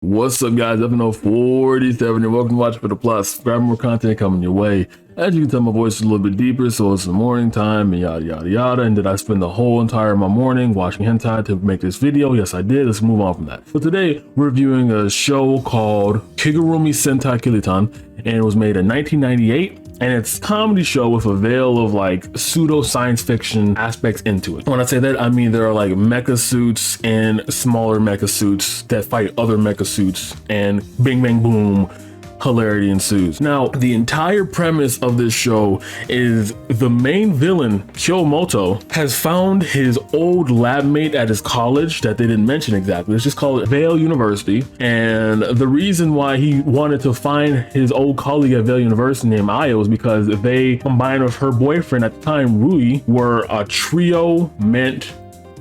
What's up, guys? Episode 47 and welcome to Watch for the Plus. Grab more content coming your way. As you can tell, my voice is a little bit deeper, so it's the morning time and yada yada yada. And did I spend the whole entire my morning watching hentai to make this video? Yes, I did. Let's move on from that. So today we're reviewing a show called Kigurumi Sentai Kiltian, and it was made in 1998. And it's a comedy show with a veil of like pseudo science fiction aspects into it. When I say that, I mean there are like mecha suits and smaller mecha suits that fight other mecha suits, and bing bang boom, hilarity ensues. Now, the entire premise of this show is the main villain, Kyomoto, has found his old lab mate at his college that they didn't mention exactly. Let's just call it Vale University. And the reason why he wanted to find his old colleague at Vale University named Aya was because they, combined with her boyfriend at the time, Ruii, were a trio meant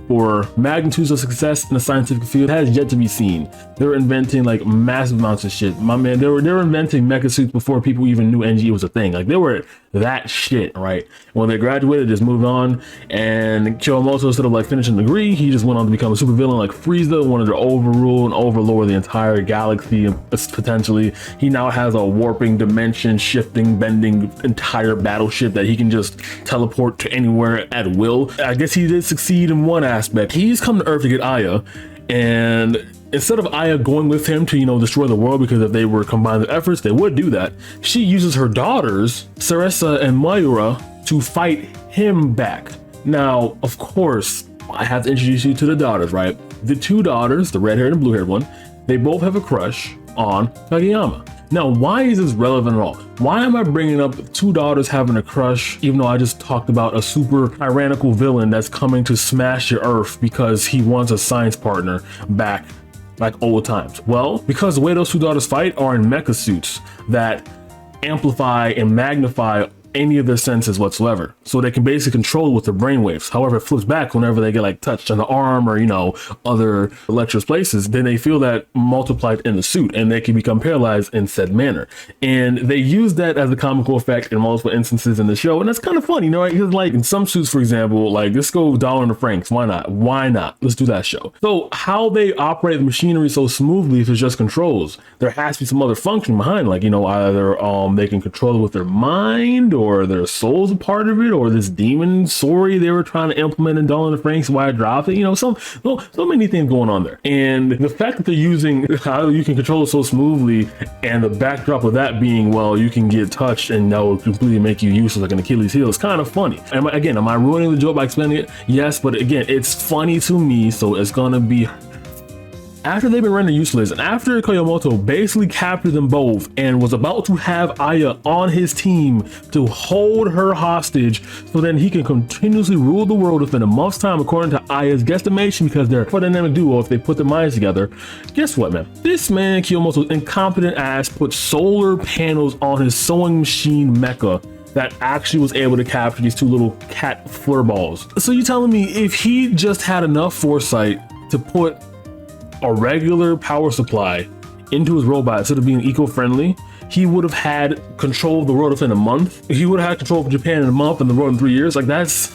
for magnitudes of success in the scientific field has yet to be seen. They were inventing like massive amounts of shit. My man, they were inventing mecha suits before people even knew NG was a thing. Like they were that shit, right? When they graduated, just moved on, and Kyomoto, instead of like finishing a degree, he just went on to become a supervillain like Frieza, wanted to overrule and overlord the entire galaxy potentially. He now has a warping, dimension shifting, bending entire battleship that he can just teleport to anywhere at will. I guess he did succeed in one aspect. He's come to Earth to get Aya, and instead of Aya going with him to, destroy the world, because if they were combined their efforts, they would do that, she uses her daughters, Sarasa and Mayura, to fight him back. Now, of course, I have to introduce you to the daughters, right? The two daughters, the red-haired and blue-haired one, they both have a crush on Kageyama. Now, why is this relevant at all? Why am I bringing up two daughters having a crush, even though I just talked about a super tyrannical villain that's coming to smash your Earth because he wants a science partner back like old times? Well, because the way those two daughters fight are in mecha suits that amplify and magnify any of their senses whatsoever, so they can basically control with their brainwaves. However, it flips back whenever they get like touched on the arm or other lecherous places, then they feel that multiplied in the suit and they can become paralyzed in said manner. And they use that as a comical effect in multiple instances in the show, and that's kind of funny, right? Because like in some suits, for example, like let's go dollar to francs, why not, let's do that show. So how they operate the machinery so smoothly, if it's just controls, there has to be some other function behind, like either they can control it with their mind, or their soul's a part of it, or this demon story they were trying to implement in Dawn of the Franks, why I dropped it, so many things going on there. And the fact that they're using how you can control it so smoothly, and the backdrop of that being, well, you can get touched and that will completely make you useless like an Achilles heel, is kind of funny. Am I ruining the joke by explaining it? Yes, but again, it's funny to me, so it's gonna be. After they've been rendered useless, and after Kyomoto basically captured them both and was about to have Aya on his team to hold her hostage so then he can continuously rule the world within a month's time, according to Aya's guesstimation, because they're a dynamic duo if they put their minds together. Guess what, man? This man, Kyomoto's incompetent ass, put solar panels on his sewing machine mecha that actually was able to capture these two little cat flurballs. So you telling me if he just had enough foresight to put a regular power supply into his robot instead of being eco-friendly, he would have had control of the world within a month. He would have had control of Japan in a month and the world in 3 years. Like that's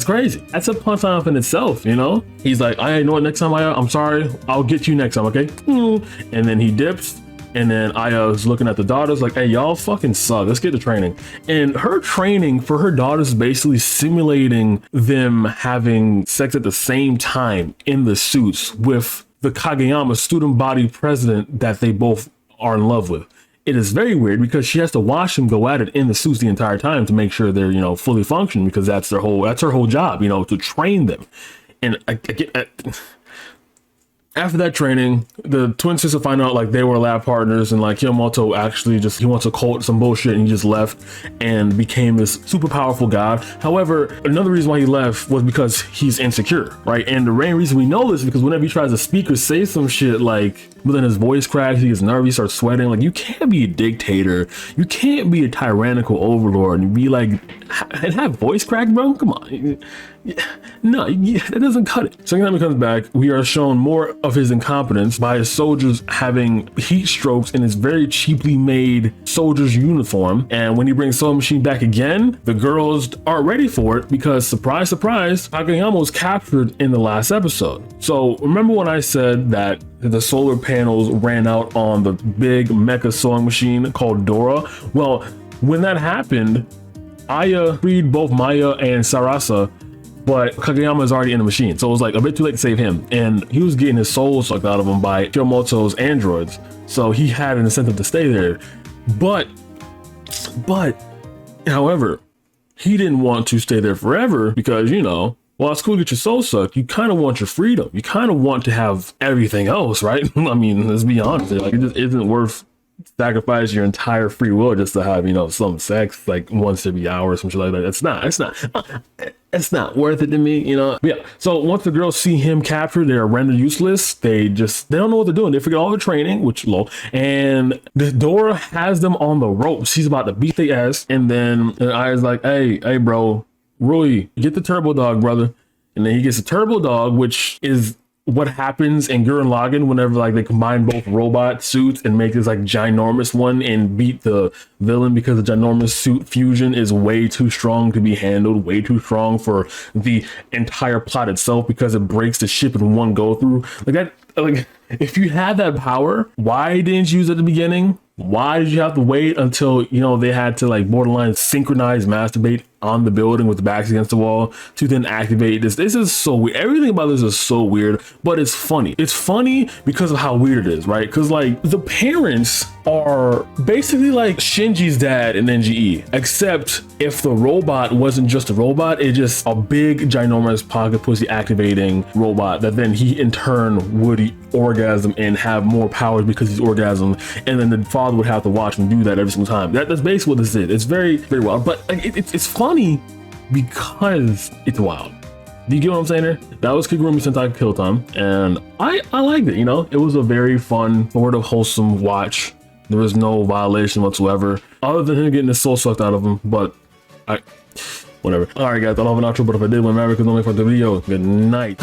crazy. That's a punch-off in itself, He's like, I know what, next time I'm sorry, I'll get you next time, okay? And then he dips, and then Aya is looking at the daughters like, hey, y'all fucking suck, let's get to training. And her training for her daughters is basically simulating them having sex at the same time in the suits with the Kageyama student body president that they both are in love with. It is very weird because she has to watch them go at it in the suits the entire time to make sure they're fully functioning, because that's her whole job, to train them. And I get after that training, the twin sisters find out like they were lab partners, and like Kyomoto actually he wants to cult some bullshit, and he just left and became this super powerful god. However, another reason why he left was because he's insecure, right? And the main reason we know this is because whenever he tries to speak or say some shit, like, but then his voice cracks, he gets nervous, he starts sweating. Like, you can't be a dictator, you can't be a tyrannical overlord and be like, and have voice crack, bro. Come on. No, that doesn't cut it. Second time he comes back, we are shown more of his incompetence by his soldiers having heat strokes in his very cheaply made soldier's uniform. And when he brings Soul Machine back again, the girls aren't ready for it because, surprise, surprise, Kageyama was captured in the last episode. So remember when I said that the solar panels ran out on the big mecha sewing machine called Dora? Well, when that happened, Aya freed both Maya and Sarasa, but Kageyama is already in the machine, so it was like a bit too late to save him, and he was getting his soul sucked out of him by Kyomoto's androids, so he had an incentive to stay there. But however, he didn't want to stay there forever because, you know, while it's cool to get your soul sucked, you kind of want your freedom. You kind of want to have everything else, right? I mean, let's be honest, like, it just isn't worth sacrifice your entire free will just to have, you know, some sex like once every hour or some shit like that. It's not worth it to me, you know. But yeah, so once the girls see him captured, they're rendered useless. They don't know what they're doing. They forget all the training, which low, and the Dora has them on the ropes. She's about to beat their ass, and then Aya's like, hey bro, Ruii, get the turbo dog, brother. And then he gets a turbo dog, which is what happens in Gurren Lagann whenever like they combine both robot suits and make this like ginormous one and beat the villain, because the ginormous suit fusion is way too strong to be handled, way too strong for the entire plot itself, because it breaks the ship in one go through. Like that, like if you had that power, why didn't you use it at the beginning? Why did you have to wait until, you know, they had to like borderline synchronize masturbate on the building with the backs against the wall to then activate this? This is so weird. Everything about this is so weird, but it's funny. It's funny because of how weird it is, right? Because like the parents are basically like Shinji's dad in NGE, except if the robot wasn't just a robot, it's just a big ginormous pocket pussy activating robot that then he in turn would orgasm and have more powers because he's orgasm, and then the father would have to watch him do that every single time. That's basically what this is. It's very, very wild, but like, it's funny because it's wild. Do you get what I'm saying there? That was Kigurumi Sentai Kiltian, and I liked it. You know, it was a very fun, sort of wholesome watch. There was no violation whatsoever, other than him getting his soul sucked out of him. But whatever. All right, guys, I don't have an outro, but if I did, remember, because don't make for the video. Good night.